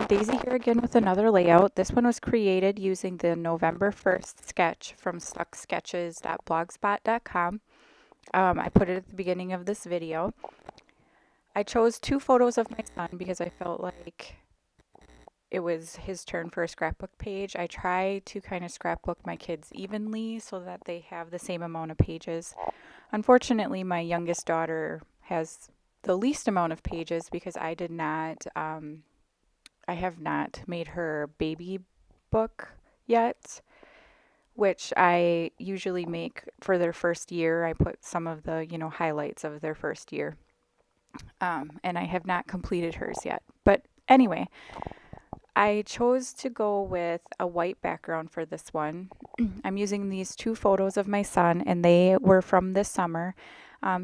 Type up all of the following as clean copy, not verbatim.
Daisy here again with another layout. This one was created using the November 1st sketch from stucksketches.blogspot.com. I put it at the beginning of this video. I chose two photos of my son because I felt like it was his turn for a scrapbook page. I try to kind of scrapbook my kids evenly so that they have the same amount of pages. Unfortunately, my youngest daughter has the least amount of pages because I have not made her baby book yet, which I usually make for their first year. I put some of the, highlights of their first year. And I have not completed hers yet. But anyway, I chose to go with a white background for this one. I'm using these two photos of my son, and they were from this summer.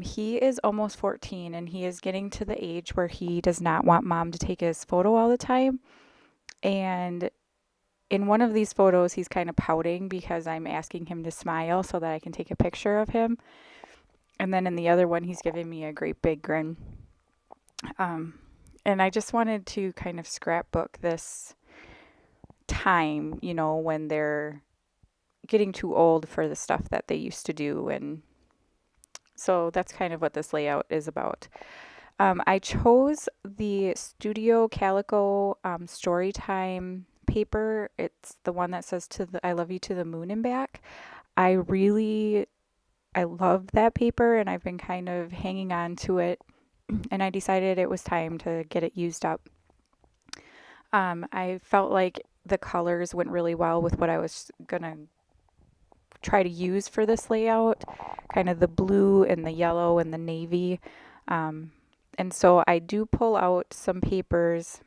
He is almost 14, and he is getting to the age where he does not want mom to take his photo all the time. And in one of these photos, he's kind of pouting because I'm asking him to smile so that I can take a picture of him. And then in the other one, he's giving me a great big grin. And I just wanted to kind of scrapbook this time, when they're getting too old for the stuff that they used to do. And so that's kind of what this layout is about. I chose the Studio Calico Storytime paper. It's the one that says I love you to the moon and back. I love that paper, and I've been kind of hanging on to it, and I decided it was time to get it used up. I felt like the colors went really well with what I was gonna try to use for this layout, kind of the blue and the yellow and the navy. And so I do pull out some papers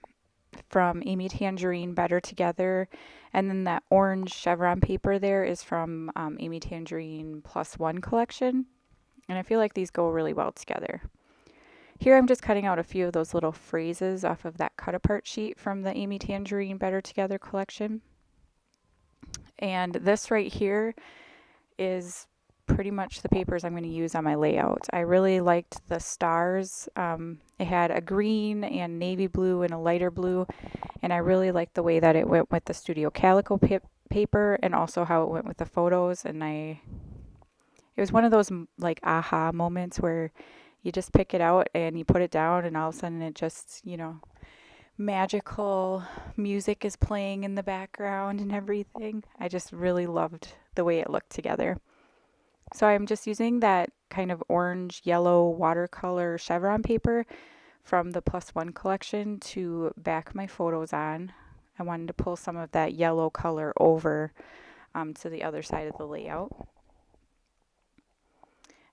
from Amy Tangerine Better Together, and then that orange chevron paper there is from Amy Tangerine Plus One collection, and I feel like these go really well together. Here I'm just cutting out a few of those little phrases off of that cut apart sheet from the Amy Tangerine Better Together collection. And this right here is pretty much the papers I'm going to use on my layout. I really liked the stars. It had a green and navy blue and a lighter blue, and I really liked the way that it went with the Studio Calico paper and also how it went with the photos. And it was one of those like aha moments where you just pick it out and you put it down, and all of a sudden it just, magical music is playing in the background and everything. I just really loved the way it looked together. So I'm just using that kind of orange yellow watercolor chevron paper from the Plus One collection to back my photos on. I wanted to pull some of that yellow color over to the other side of the layout.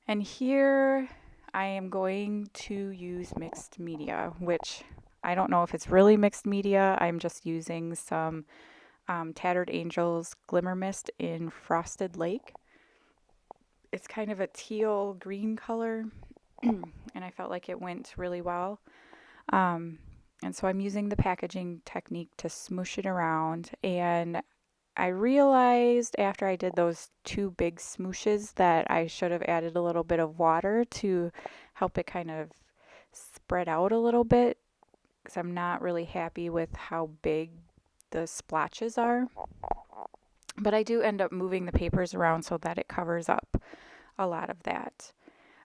And here I am going to use mixed media, which I don't know if it's really mixed media. I'm just using some Tattered Angels Glimmer Mist in Frosted Lake. It's kind of a teal green color, and I felt like it went really well. And so I'm using the packaging technique to smoosh it around, and I realized after I did those two big smooshes that I should have added a little bit of water to help it kind of spread out a little bit, because I'm not really happy with how big the splotches are. But I do end up moving the papers around so that it covers up a lot of that.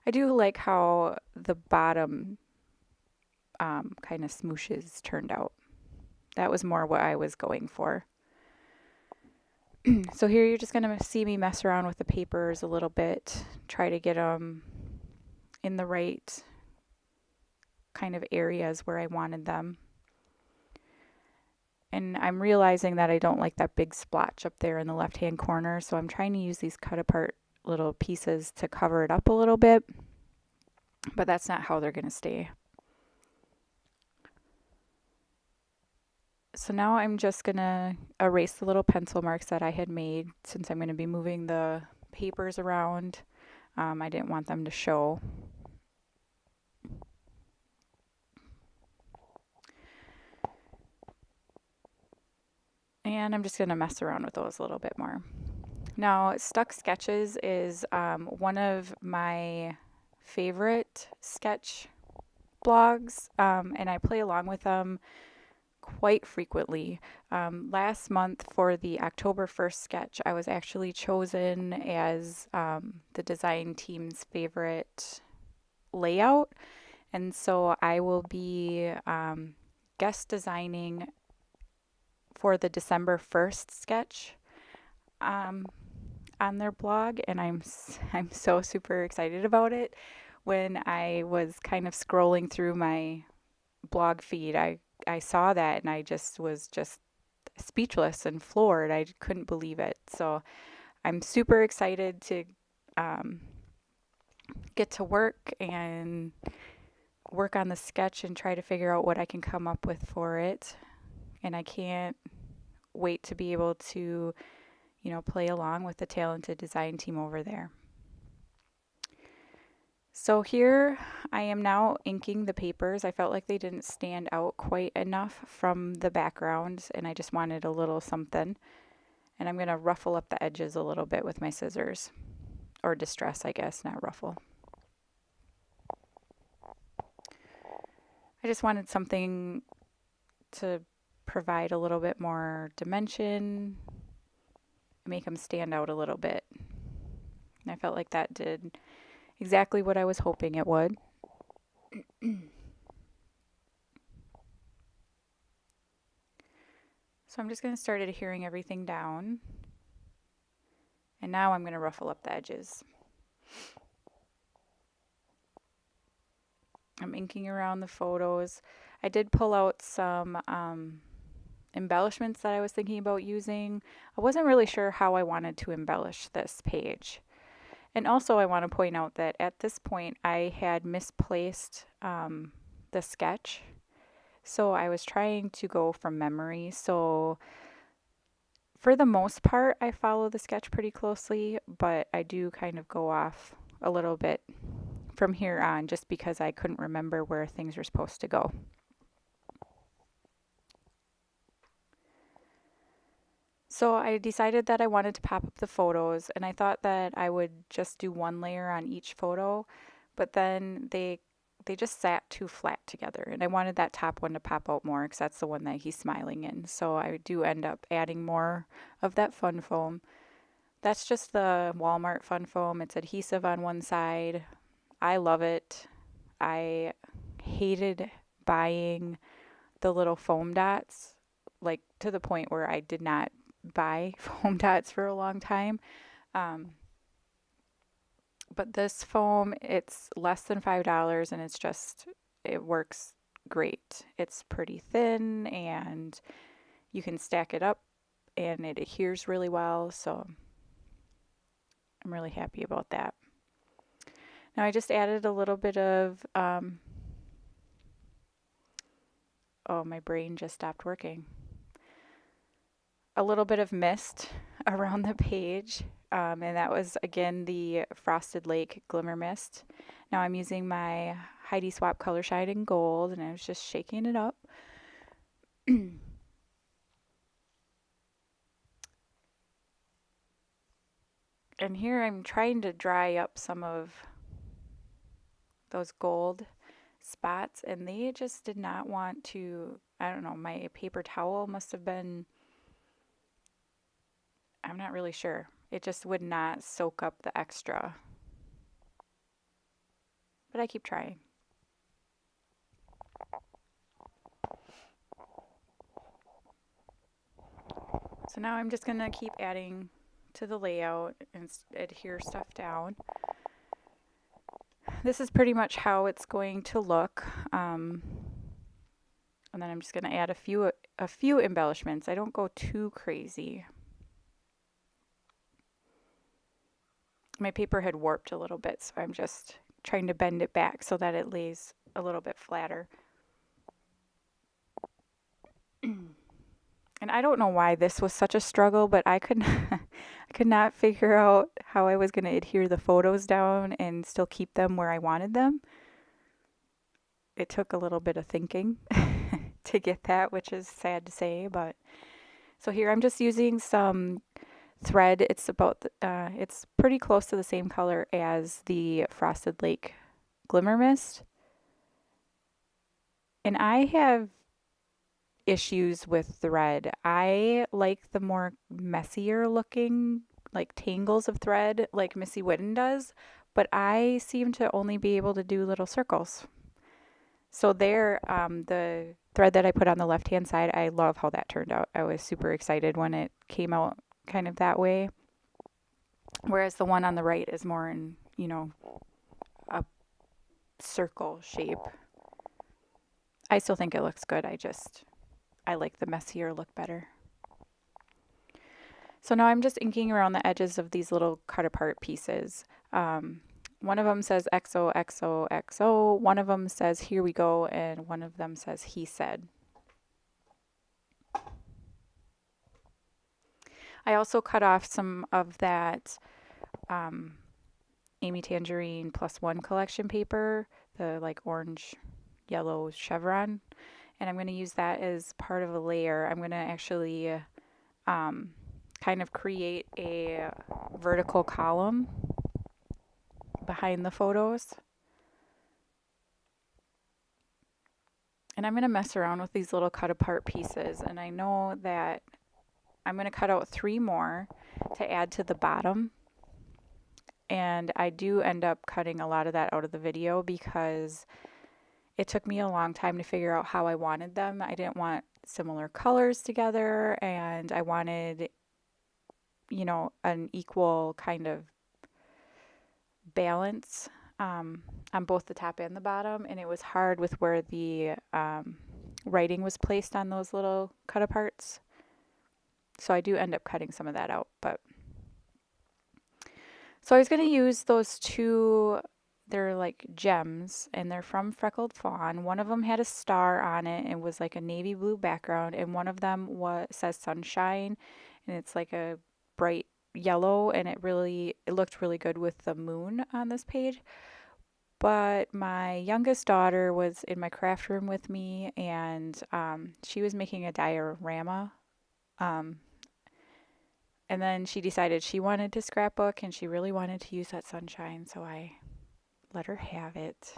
I do like how the bottom kind of smooshes turned out. That was more what I was going for. So here you're just going to see me mess around with the papers a little bit, try to get them in the right kind of areas where I wanted them. And I'm realizing that I don't like that big splotch up there in the left-hand corner, so I'm trying to use these cut apart little pieces to cover it up a little bit, but that's not how they're going to stay. So now I'm just going to erase the little pencil marks that I had made since I'm going to be moving the papers around. I didn't want them to show. And I'm just going to mess around with those a little bit more. Now, Stuck Sketches is one of my favorite sketch blogs, and I play along with them quite frequently. Last month for the October 1st sketch, I was actually chosen as the design team's favorite layout. And so I will be guest designing for the December 1st sketch um, on their blog, and I'm so super excited about it. When I was kind of scrolling through my blog feed, I saw that and I was just speechless and floored. I couldn't believe it. So I'm super excited to um, get to work and work on the sketch and try to figure out what I can come up with for it. And I can't wait to be able to, play along with the talented design team over there. So here I am now inking the papers. I felt like they didn't stand out quite enough from the background, and I just wanted a little something. And I'm going to ruffle up the edges a little bit with my scissors, or distress, I guess, not ruffle. I just wanted something to provide a little bit more dimension, make them stand out a little bit. And I felt like that did exactly what I was hoping it would. So I'm just going to start adhering everything down. And now I'm going to ruffle up the edges. I'm inking around the photos. I did pull out some embellishments that I was thinking about using. I wasn't really sure how I wanted to embellish this page. And also I want to point out that at this point I had misplaced the sketch. So I was trying to go from memory. So for the most part, I follow the sketch pretty closely, but I do kind of go off a little bit from here on just because I couldn't remember where things were supposed to go. So I decided that I wanted to pop up the photos, and I thought that I would just do one layer on each photo, but then they just sat too flat together, and I wanted that top one to pop out more because that's the one that he's smiling in. So I do end up adding more of that fun foam. That's just the Walmart fun foam. It's adhesive on one side. I love it. I hated buying the little foam dots, like to the point where I did not buy foam dots for a long time. Um, but this foam, it's less than $5 and it works great. It's pretty thin and you can stack it up and it adheres really well. So I'm really happy about that. Now I just added a little bit of, oh, my brain just stopped working. A little bit of mist around the page. And that was, again, the Frosted Lake Glimmer Mist. Now I'm using my Heidi Swap Color Shine in gold, and I was just shaking it up. And here I'm trying to dry up some of those gold spots, and they just did not want to, I don't know, my paper towel must have been, I'm not really sure. It just would not soak up the extra. But I keep trying. So now I'm just going to keep adding to the layout and adhere stuff down. This is pretty much how it's going to look. And then I'm just going to add a few embellishments. I don't go too crazy. My paper had warped a little bit, so I'm just trying to bend it back so that it lays a little bit flatter. And I don't know why this was such a struggle, but I could not figure out how I was going to adhere the photos down and still keep them where I wanted them. It took a little bit of thinking to get that, which is sad to say, but so here I'm just using some thread. It's it's pretty close to the same color as the Frosted Lake Glimmer Mist. And I have issues with thread. I like the more messier looking, like tangles of thread, like Missy Whitten does, but I seem to only be able to do little circles. So there, the thread that I put on the left-hand side, I love how that turned out. I was super excited when it came out kind of that way. Whereas the one on the right is more in, a circle shape. I still think it looks good. I like the messier look better. So now I'm just inking around the edges of these little cut apart pieces. One of them says XOXOXO, one of them says here we go, and one of them says he said. I also cut off some of that Amy Tangerine +1 collection paper, the like orange yellow chevron, and I'm going to use that as part of a layer. I'm going to actually kind of create a vertical column behind the photos. And I'm going to mess around with these little cut apart pieces, and I know that I'm going to cut out 3 more to add to the bottom. And I do end up cutting a lot of that out of the video because it took me a long time to figure out how I wanted them. I didn't want similar colors together, and I wanted, an equal kind of balance on both the top and the bottom. And it was hard with where the writing was placed on those little cut aparts. So I do end up cutting some of that out, so I was going to use those 2, they're like gems, and they're from Freckled Fawn. One of them had a star on it and was like a navy blue background, and one of them says sunshine, and it's like a bright yellow, and it looked really good with the moon on this page. But my youngest daughter was in my craft room with me, and she was making a diorama. And then she decided she wanted to scrapbook, and she really wanted to use that sunshine, so I let her have it.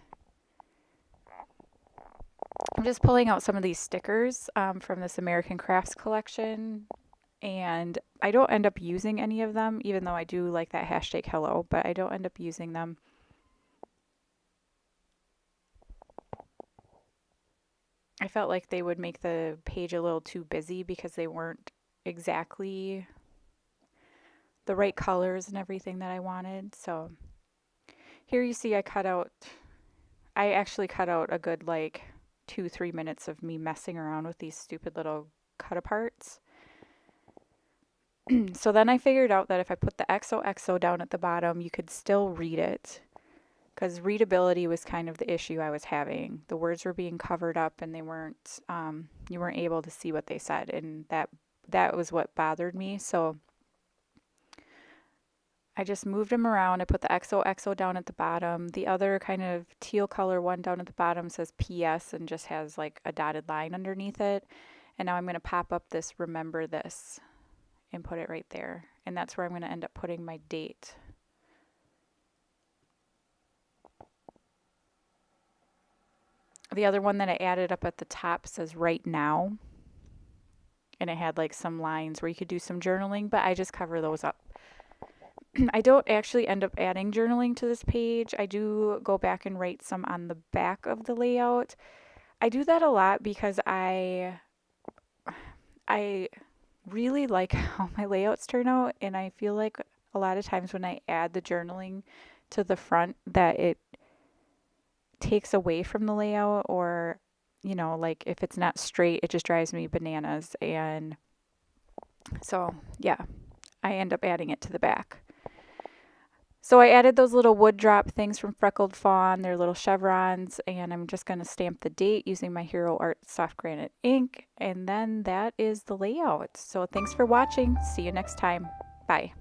I'm just pulling out some of these stickers from this American Crafts collection, and I don't end up using any of them, even though I do like that hashtag hello, but I don't end up using them. I felt like they would make the page a little too busy because they weren't exactly the right colors and everything that I wanted. So here you see I actually cut out a good like 2-3 minutes of me messing around with these stupid little cut aparts. So then I figured out that if I put the XOXO down at the bottom, you could still read it, because readability was kind of the issue I was having. The words were being covered up, and you weren't able to see what they said, and that was what bothered me. So I just moved them around. I put the XOXO down at the bottom. The other kind of teal color one down at the bottom says PS and just has like a dotted line underneath it. And now I'm going to pop up this remember this and put it right there. And that's where I'm going to end up putting my date. The other one that I added up at the top says right now. And it had like some lines where you could do some journaling, but I just cover those up. I don't actually end up adding journaling to this page. I do go back and write some on the back of the layout. I do that a lot because I really like how my layouts turn out, and I feel like a lot of times when I add the journaling to the front that it takes away from the layout, or like if it's not straight, it just drives me bananas. And so yeah, I end up adding it to the back. So I added those little wood drop things from Freckled Fawn, they're little chevrons, and I'm just going to stamp the date using my Hero Art soft granite ink, and then that is the layout. So thanks for watching. See you next time. Bye.